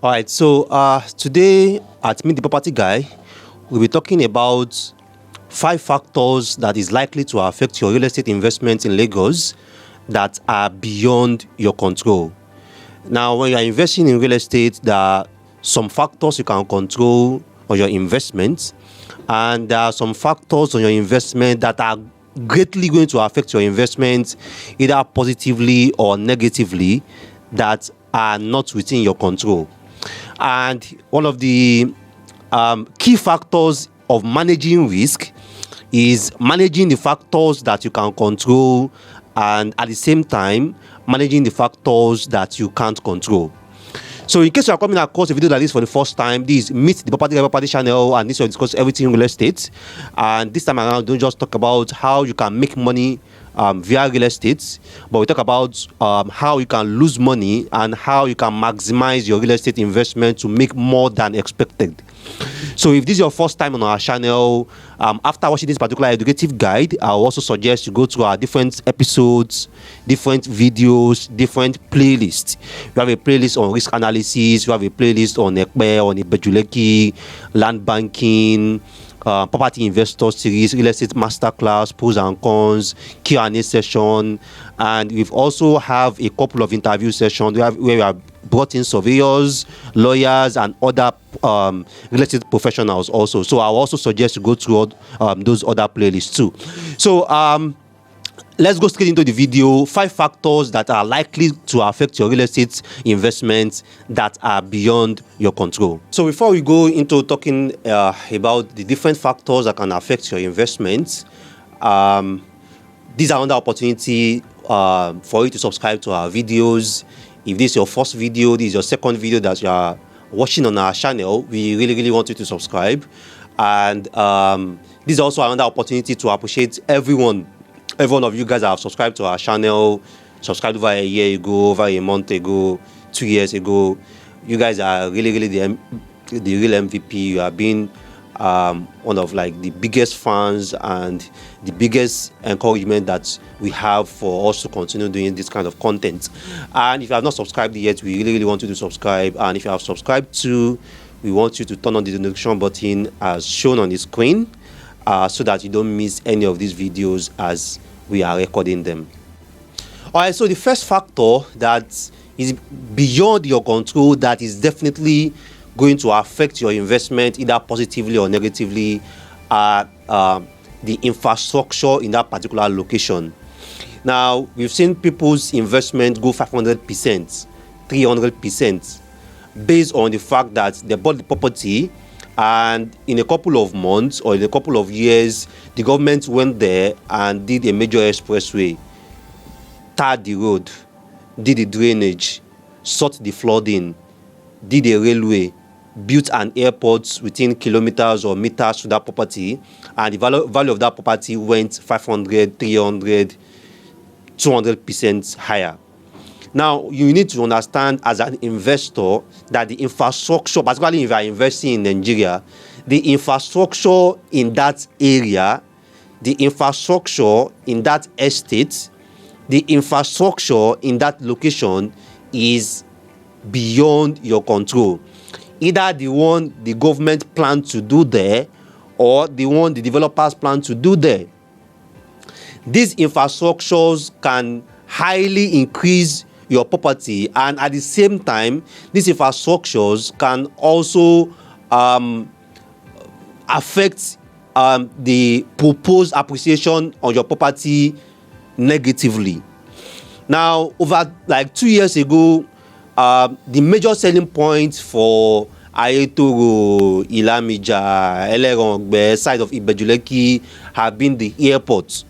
All right, so today at Meet the Property Guy, we'll be talking about 5 factors that is likely to affect your real estate investment in Lagos that are beyond your control. Now, when you are investing in real estate, there are some factors you can control on your investment, and there are some factors on your investment that are greatly going to affect your investment, either positively or negatively, that are not within your control. And one of the key factors of managing risk is managing the factors that you can control, and at the same time managing the factors that you can't control. So in case you are coming across a video like this for the first time, this is Meet the Property channel, and this will discuss everything real estate. And this time around, don't just talk about how you can make money via real estate, but we talk about how you can lose money and how you can maximize your real estate investment to make more than expected. So if this is your first time on our channel, after watching this particular educative guide, I'll also suggest you go to our different episodes, different videos, different playlists. We have a playlist on risk analysis, we have a playlist on Ibeju-Lekki, land banking, property investor series, real estate masterclass, pros and cons, Q&A session, and we've also have a couple of interview sessions where we have brought in surveyors, lawyers, and other real estate professionals also. So I'll also suggest you go through those other playlists too. So let's go straight into the video. 5 factors that are likely to affect your real estate investments that are beyond your control. So before we go into talking about the different factors that can affect your investments, these are another opportunity for you to subscribe to our videos. If this is your first video, this is your second video that you are watching on our channel, we really want you to subscribe. And this is also another opportunity to appreciate every one of you guys that have subscribed to our channel, subscribed over a year ago, over a month ago, 2 years ago. You guys are really the real MVP. You have been one of like the biggest fans and the biggest encouragement that we have for us to continue doing this kind of content. And if you have not subscribed yet, we really want you to subscribe. And if you have subscribed to, we want you to turn on the notification button as shown on the screen, so that you don't miss any of these videos as we are recording them. All right, so the first factor that is beyond your control that is definitely going to affect your investment either positively or negatively are the infrastructure in that particular location. Now, we've seen people's investment go 500%, 300%, based on the fact that they bought the property, and in a couple of months or in a couple of years, the government went there and did a major expressway, tarred the road, did the drainage, sought the flooding, did a railway, built an airport within kilometers or meters to that property, and the value of that property went 500, 300, 200% higher. Now, you need to understand as an investor that the infrastructure, particularly if you are investing in Nigeria, the infrastructure in that area, the infrastructure in that estate, the infrastructure in that location is beyond your control. Either the one the government plans to do there or the one the developers plan to do there. These infrastructures can highly increase your property, and at the same time, these infrastructures can also affect the proposed appreciation on your property negatively. Now, over like 2 years ago, the major selling point for Ayetoro, Ilamija, Elerongbe, side of Ibeju-Lekki have been the airport.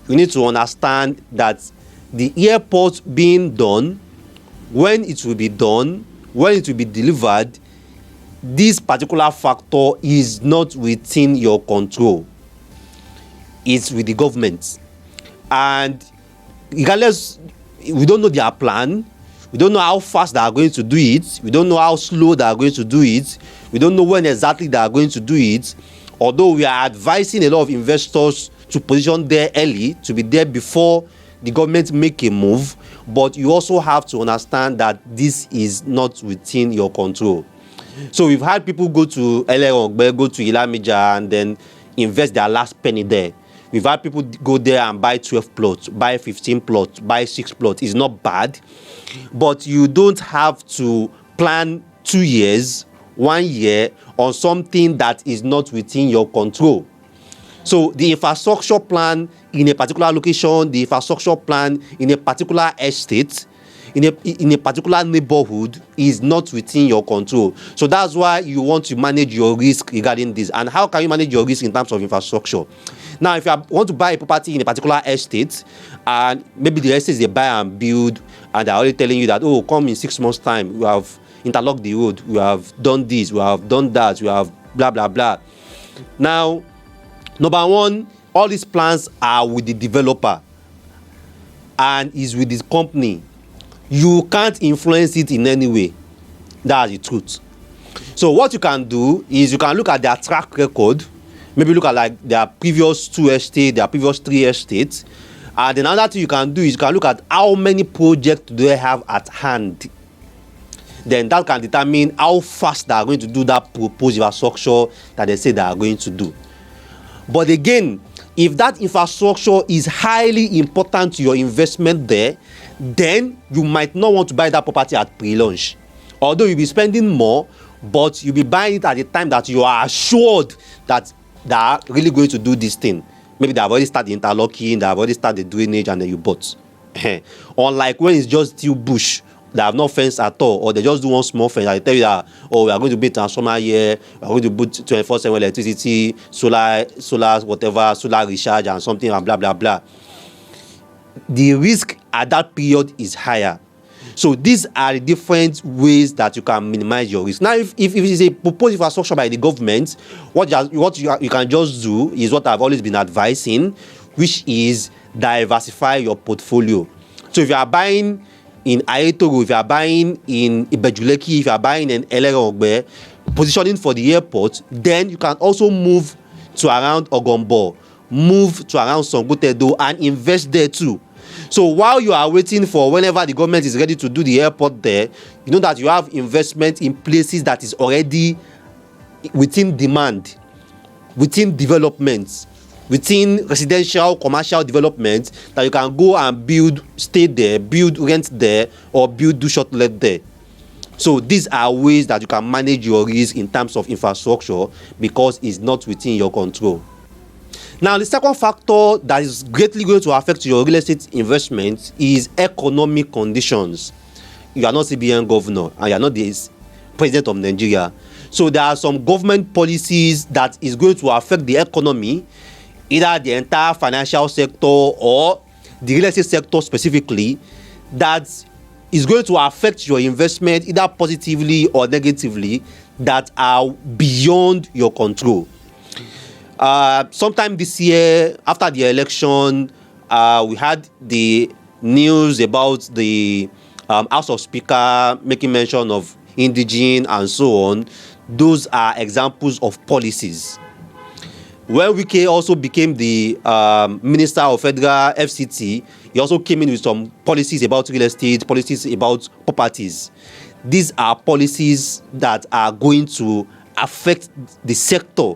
You need to understand that the airport being done, when it will be done, when it will be delivered, this particular factor is not within your control. It's with the government. And regardless, we don't know their plan. We don't know how fast they are going to do it. We don't know how slow they are going to do it. We don't know when exactly they are going to do it. Although we are advising a lot of investors to position there early, to be there before the government make a move, but you also have to understand that this is not within your control. So we've had people go to Ele-Ogbe, go to Ilamija, and then invest their last penny there. We've had people go there and buy 12 plots, buy 15 plots, buy 6 plots. It's not bad, but you don't have to plan 2 years, 1 year on something that is not within your control. So the infrastructure plan in a particular location, the infrastructure plan in a particular estate, in a particular neighborhood is not within your control. So that's why you want to manage your risk regarding this. And how can you manage your risk in terms of infrastructure? Now, if you want to buy a property in a particular estate, and maybe the estate is a buy and build, and they're already telling you that, oh, come in 6 months' time, we have interlocked the road, we have done this, we have done that, we have blah, blah, blah. Now, number one, all these plans are with the developer and is with this company. You can't influence it in any way. That's the truth. So what you can do is you can look at their track record, maybe look at like their previous 2 estates, their previous 3 estates, and then another thing you can do is you can look at how many projects do they have at hand. Then that can determine how fast they are going to do that proposed infrastructure that they say they are going to do. But again, if that infrastructure is highly important to your investment there, then you might not want to buy that property at pre-launch. Although you'll be spending more, but you'll be buying it at the time that you are assured that they are really going to do this thing. Maybe they have already started interlocking, they have already started the drainage, and then you bought. Unlike when it's just still bush, they have no fence at all, or they just do one small fence. I tell you that, oh, we are going to build a transformer here, we are going to put 24/7 electricity, solar, whatever, solar recharge, and something, and blah, blah, blah. The risk at that period is higher. So these are the different ways that you can minimize your risk. Now, if it is a proposed infrastructure by the government, what you can just do is what I've always been advising, which is diversify your portfolio. So if you are buying in Ayetoro, if you are buying in Ibeju-Lekki, if you are buying in Ele-Ogbe, positioning for the airport, then you can also move to around Ogombo, move to around Songotedo, and invest there too. So while you are waiting for whenever the government is ready to do the airport there, you know that you have investment in places that is already within demand, within developments, within residential, commercial development, that you can go and build, stay there, build, rent there, or build, do short let there. So these are ways that you can manage your risk in terms of infrastructure because it's not within your control. Now, the second factor that is greatly going to affect your real estate investment is economic conditions. You are not CBN governor and you are not the president of Nigeria. So there are some government policies that is going to affect the economy, either the entire financial sector or the real estate sector specifically, that is going to affect your investment either positively or negatively, that are beyond your control. Sometime this year, after the election, we had the news about the House of Speaker making mention of indigene and so on. Those are examples of policies. When Wike also became the Minister of Federal FCT, he also came in with some policies about real estate, policies about properties. These are policies that are going to affect the sector,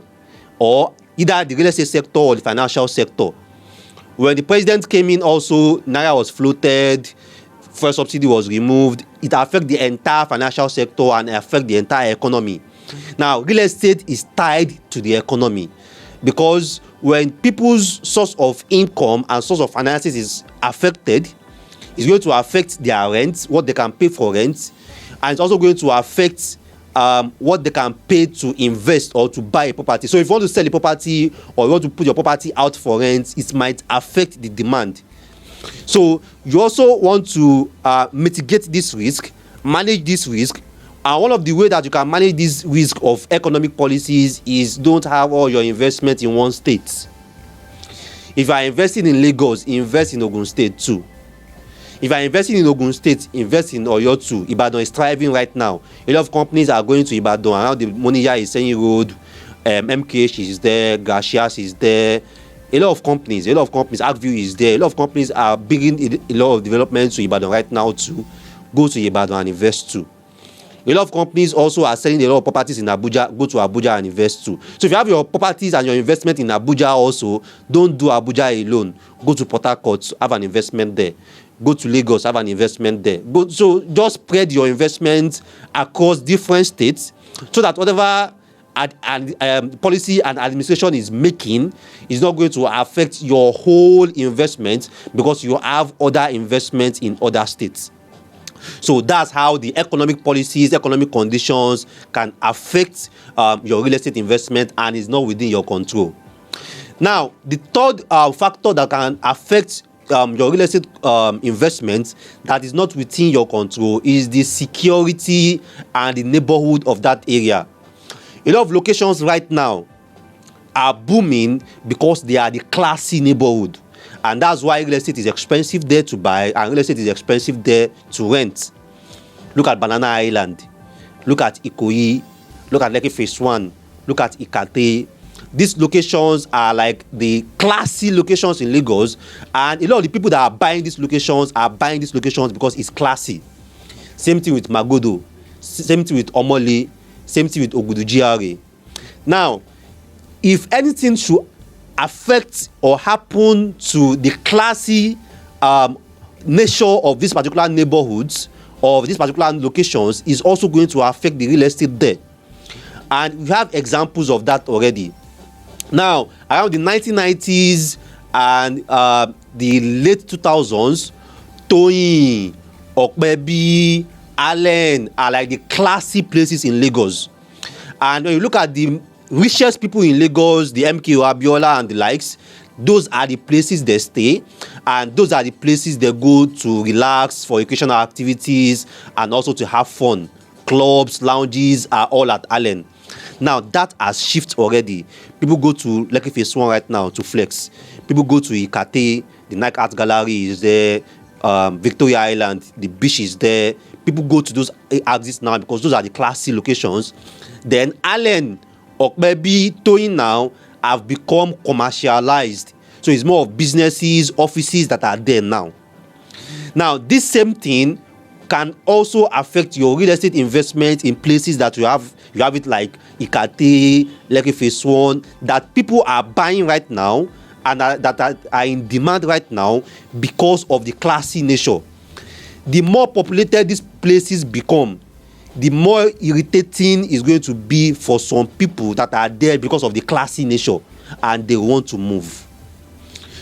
or either the real estate sector or the financial sector. When the president came in also, Naira was floated, fuel subsidy was removed. It affects the entire financial sector and affects the entire economy. Now, real estate is tied to the economy because when people's source of income and source of finances is affected, it's going to affect their rent, what they can pay for rent, and it's also going to affect what they can pay to invest or to buy a property. So if you want to sell a property or you want to put your property out for rent, it might affect the demand. So you also want to mitigate this risk, manage this risk. And one of the ways that you can manage this risk of economic policies is don't have all your investment in one state. If you are investing in Lagos, invest in Ogun State too. If you are investing in Ogun State, invest in Oyo too. Ibadan is thriving right now. A lot of companies are going to Ibadan. Around the Moniya is Senyi Road, MKH is there, Gracias is there, A lot of companies, ArcView is there. A lot of companies are bringing a lot of development to Ibadan right now to go to Ibadan and invest too. A lot of companies also are selling a lot of properties in Abuja, go to Abuja and invest too. So if you have your properties and your investment in Abuja also, don't do Abuja alone. Go to Port Harcourt, have an investment there. Go to Lagos, have an investment there. So just spread your investments across different states so that whatever policy and administration is making is not going to affect your whole investment because you have other investments in other states. So that's how the economic policies, economic conditions can affect your real estate investment and is not within your control. Now, the third factor that can affect your real estate investment that is not within your control is the security and the neighborhood of that area. A lot of locations right now are booming because they are the classy neighborhood. And that's why real estate is expensive there to buy and real estate is expensive there to rent. Look at Banana Island. Look at Ikoyi. Look at Lekki Phase 1. Look at Ikate. These locations are like the classy locations in Lagos. And a lot of the people that are buying these locations because it's classy. Same thing with Magodo. Same thing with Omole. Same thing with Ogudu GRA. Now, if anything should affect or happen to the classy nature of these particular neighborhoods or these particular locations, is also going to affect the real estate there. And we have examples of that already. Now, around the 1990s and the late 2000s, Toyin, Okpebi, Allen are like the classy places in Lagos. And when you look at the richest people in Lagos, the MKO, Abiola and the likes, those are the places they stay and those are the places they go to relax for educational activities and also to have fun. Clubs, lounges are all at Allen. Now that has shifted already. People go to Lekki Phase 1 right now to flex. People go to Ikate, the Nike Art Gallery is there, Victoria Island, the beach is there. People go to those exits now because those are the classy locations. Then Allen, Okpebi, Toyin now have become commercialized. So it's more of businesses, offices that are there now. Now, this same thing can also affect your real estate investment in places that you have it like Ikate, Lekki Phase 1, that people are buying right now and that are in demand right now because of the classy nature. The more populated these places become, the more irritating it's going to be for some people that are there because of the classy nature and they want to move.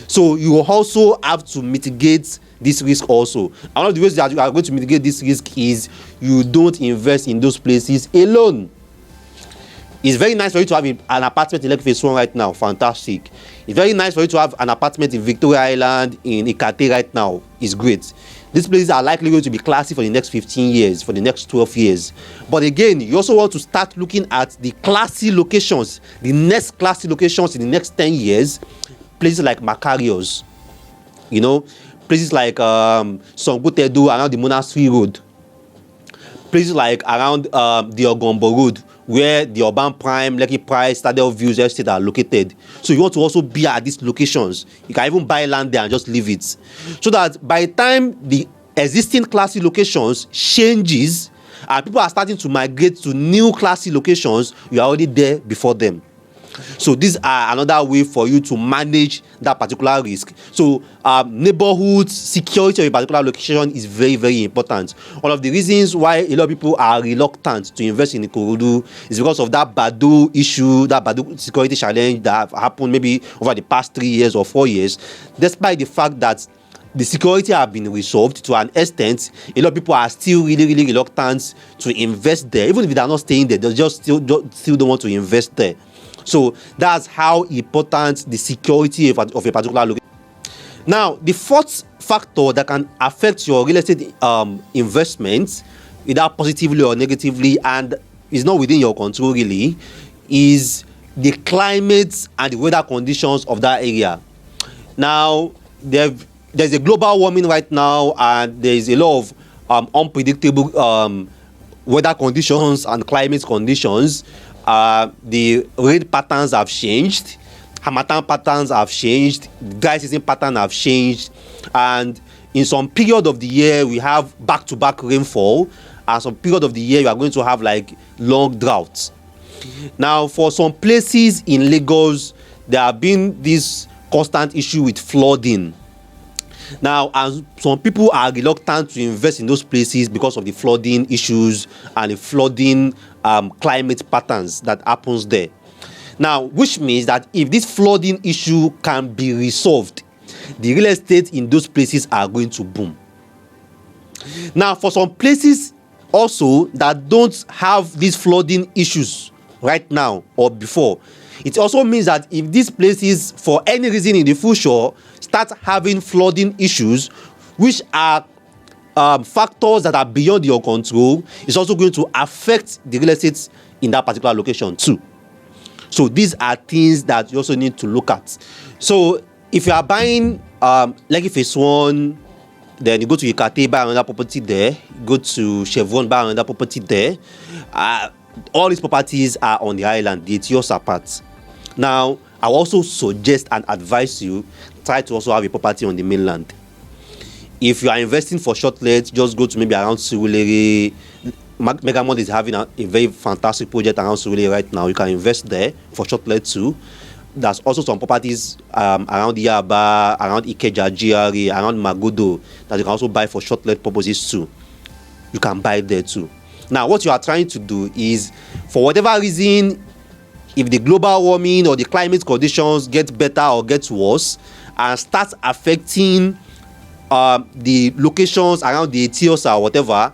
So you also have to mitigate this risk also. And one of the ways that you are going to mitigate this risk is you don't invest in those places alone. It's very nice for you to have an apartment in Lekki Phase 1 right now. Fantastic. It's very nice for you to have an apartment in Victoria Island, in Ikate right now. It's great. These places are likely going to be classy for the next 15 years, for the next 12 years. But again, you also want to start looking at the classy locations, the next classy locations in the next 10 years. Places like Macarius, places like Songotedu around the Monastery Road. Places like around the Ogombo Road, where the Urban Prime, Lekki Price, Stadium Views Estate are located. So you want to also be at these locations. You can even buy land there and just leave it. So that by the time the existing classy locations changes and people are starting to migrate to new classy locations, you are already there before them. So these are another way for you to manage that particular risk. So neighborhood security of a particular location is very, very important. One of the reasons why a lot of people are reluctant to invest in Ikorodu is because of that Badu issue, that Badu security challenge that have happened maybe over the past 3 years or 4 years. Despite the fact that the security have been resolved to an extent, a lot of people are still really, really reluctant to invest there. Even if they are not staying there, they just still don't want to invest there. So that's how important the security of a particular location. Now, the fourth factor that can affect your real estate investment, either positively or negatively, and is not within your control really, is the climate and the weather conditions of that area. Now, there's a global warming right now, and there is a lot of unpredictable weather conditions and climate conditions. The rain patterns have changed. Harmattan patterns have changed, dry season pattern have changed, and in some period of the year we have back-to-back rainfall, and some period of the year you are going to have like long droughts. Now, for some places in Lagos, there have been this constant issue with flooding. Now, and some people are reluctant to invest in those places because of the flooding issues and the flooding climate patterns that happens there. Now, which means that if this flooding issue can be resolved, the real estate in those places are going to boom. Now, for some places also that don't have these flooding issues right now or before, it also means that if these places for any reason in the future start having flooding issues, which are factors that are beyond your control, it's also going to affect the real estate in that particular location too. So these are things that you also need to look at. So if you are buying Lekki Phase 1, then you go to Ikate, buy another property there, you go to Chevron, buy another property there. All these properties are on the island, it's yours apart. Now, I also suggest and advise you, try to also have a property on the mainland. If you are investing for short let, just go to maybe around Surulere. Megamond is having a very fantastic project around Surulere right now. You can invest there for short let too. There's also some properties around Yaba, around Ikeja, GRA, around Magodo that you can also buy for short let purposes too. You can buy there too. Now, what you are trying to do is, for whatever reason, if the global warming or the climate conditions get better or get worse and start affecting the locations around the Etios or whatever,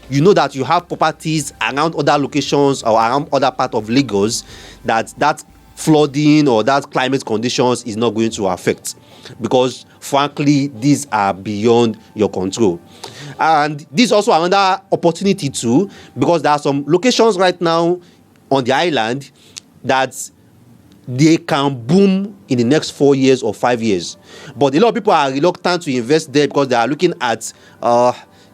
you know that you have properties around other locations or around other part of Lagos that flooding or that climate conditions is not going to affect, because frankly these are beyond your control. And this is also another opportunity too, because there are some locations right now on the island that they can boom in the next 4 years or 5 years, but a lot of people are reluctant to invest there because they are looking at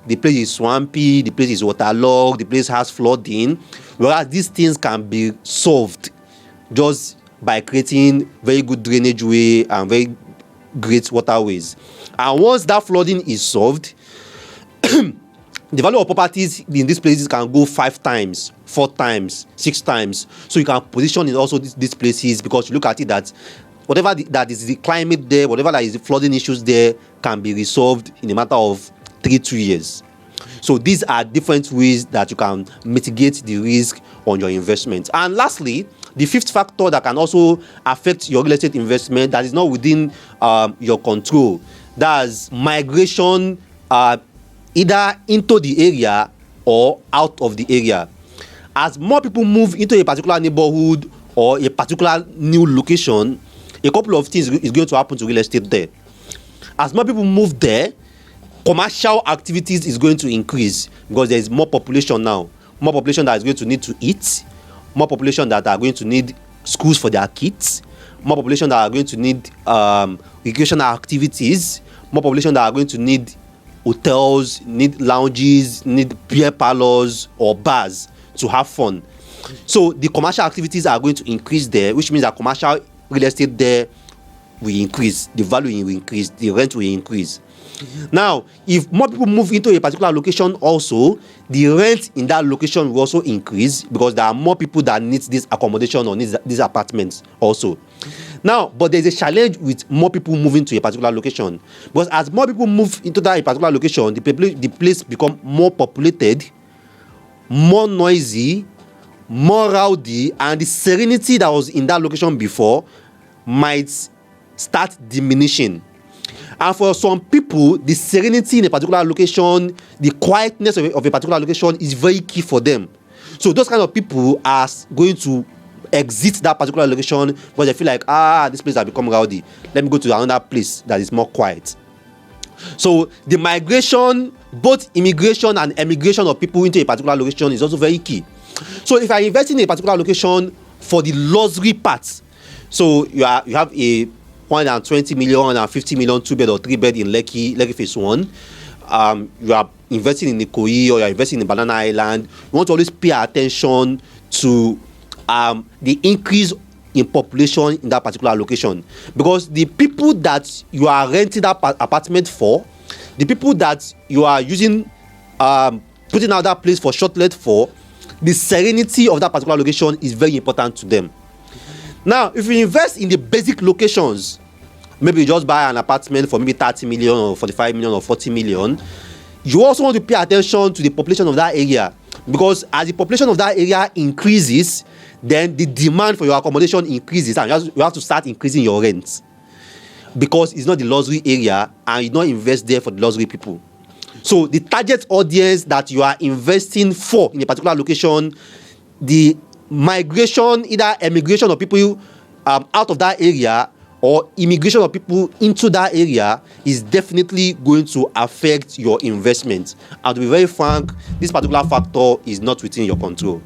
the place is swampy, the place is waterlogged, the place has flooding, whereas these things can be solved just by creating very good drainage way and very great waterways. And once that flooding is solved, the value of properties in these places can go 5 times, 4 times, 6 times. So you can position in also these places, because you look at it that whatever that is the climate there, whatever that is the flooding issues there, can be resolved in a matter of 2 years. So these are different ways that you can mitigate the risk on your investment. And lastly, the fifth factor that can also affect your real estate investment that is not within your control, that's migration, either into the area or out of the area. As more people move into a particular neighborhood or a particular new location, a couple of things is going to happen to real estate there. As more people move there, commercial activities is going to increase, because there is more population now, more population that is going to need to eat, more population that are going to need schools for their kids, more population that are going to need recreational activities, more population that are going to need hotels, need lounges, need beer parlors or bars to have fun. So the commercial activities are going to increase there, which means that commercial real estate there will increase, the value will increase, the rent will increase. Now, if more people move into a particular location also, the rent in that location will also increase, because there are more people that need this accommodation or need these apartments also. Now, but there's a challenge with more people moving to a particular location, because as more people move into that particular location, the place become more populated, more noisy, more rowdy, and the serenity that was in that location before might start diminishing. And for some people, the serenity in a particular location, the quietness of a particular location is very key for them. So those kind of people are going to exit that particular location because they feel like, this place has become rowdy. Let me go to another place that is more quiet. So the migration, both immigration and emigration of people into a particular location is also very key. So if I invest in a particular location for the luxury part, so you have a 120 million, 150 million 2-bed or 3-bed in Lekki Phase 1. You are investing in Ikoyi or you are investing in Banana Island. You want to always pay attention to the increase in population in that particular location, because the people that you are renting that apartment for, the people that you are using, putting out that place for short let for, the serenity of that particular location is very important to them. Now, if you invest in the basic locations, maybe you just buy an apartment for maybe 30 million or 45 million or 40 million, you also want to pay attention to the population of that area, because as the population of that area increases, then the demand for your accommodation increases, and you have to start increasing your rent, because it's not the luxury area and you don't invest there for the luxury people. So the target audience that you are investing for in a particular location, the migration, either emigration of people out of that area or immigration of people into that area, is definitely going to affect your investment. And to be very frank, this particular factor is not within your control.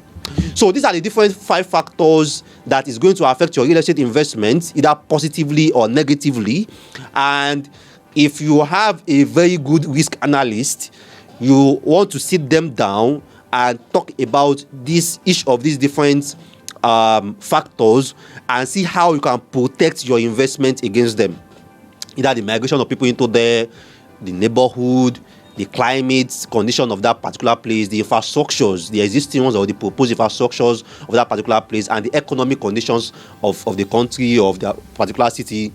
So these are the different 5 factors that is going to affect your real estate investment, either positively or negatively. And if you have a very good risk analyst, you want to sit them down and talk about each of these different factors and see how you can protect your investment against them. Either the migration of people into there, the neighborhood, the climate condition of that particular place, the infrastructures, the existing ones or the proposed infrastructures of that particular place, and the economic conditions of the country, of the particular city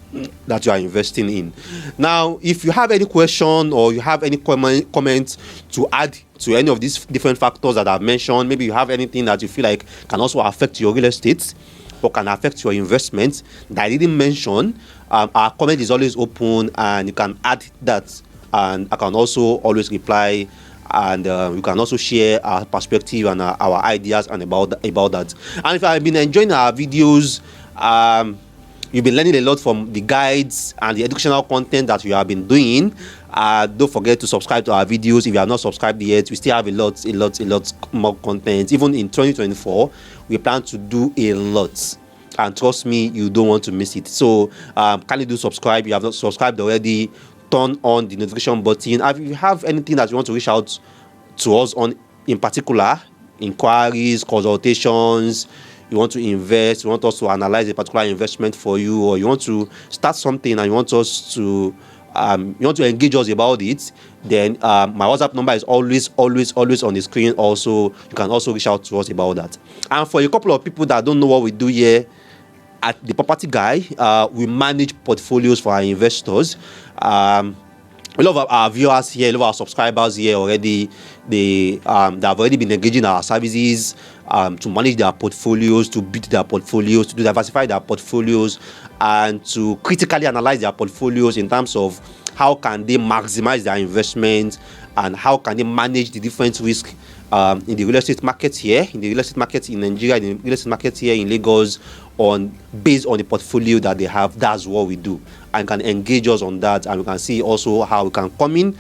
that you are investing in. Now, if you have any question or you have any comments to add to any of these different factors that I've mentioned, maybe you have anything that you feel like can also affect your real estate or can affect your investment that I didn't mention, our comment is always open and you can add that. And I can also always reply, and we can also share our perspective and our ideas and about that. And if I've been enjoying our videos, you've been learning a lot from the guides and the educational content that we have been doing. Don't forget to subscribe to our videos. If you have not subscribed yet, we still have a lot more content. Even in 2024, we plan to do a lot. And trust me, you don't want to miss it. So kindly do subscribe. If you have not subscribed already, turn on the notification button. If you have anything that you want to reach out to us on, in particular, inquiries, consultations, you want to invest, you want us to analyze a particular investment for you, or you want to start something and you want us to you want to engage us about it, then my WhatsApp number is always on the screen. Also, you can also reach out to us about that. And for a couple of people that don't know what we do here at the Property Guy, we manage portfolios for our investors. A lot of our viewers here, a lot of our subscribers here already, they have already been engaging our services to manage their portfolios, to build their portfolios, to diversify their portfolios, and to critically analyze their portfolios in terms of how can they maximize their investment and how can they manage the different risks in the real estate market here, in the real estate market in Nigeria, in the real estate market here in Lagos, based on the portfolio that they have. That's what we do, and can engage us on that, and we can see also how we can come in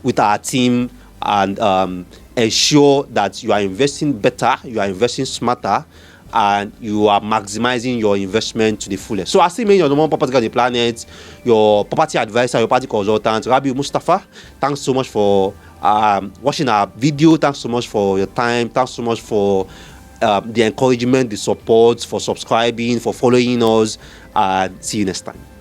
with our team and ensure that you are investing better, you are investing smarter, and you are maximizing your investment to the fullest. So I still mean your number one property guy on the planet, your property advisor, your property consultant, Rabi Mustafa. Thanks so much for watching our video. Thanks so much for your time. Thanks so much for the encouragement, the support, for subscribing, for following us. See you next time.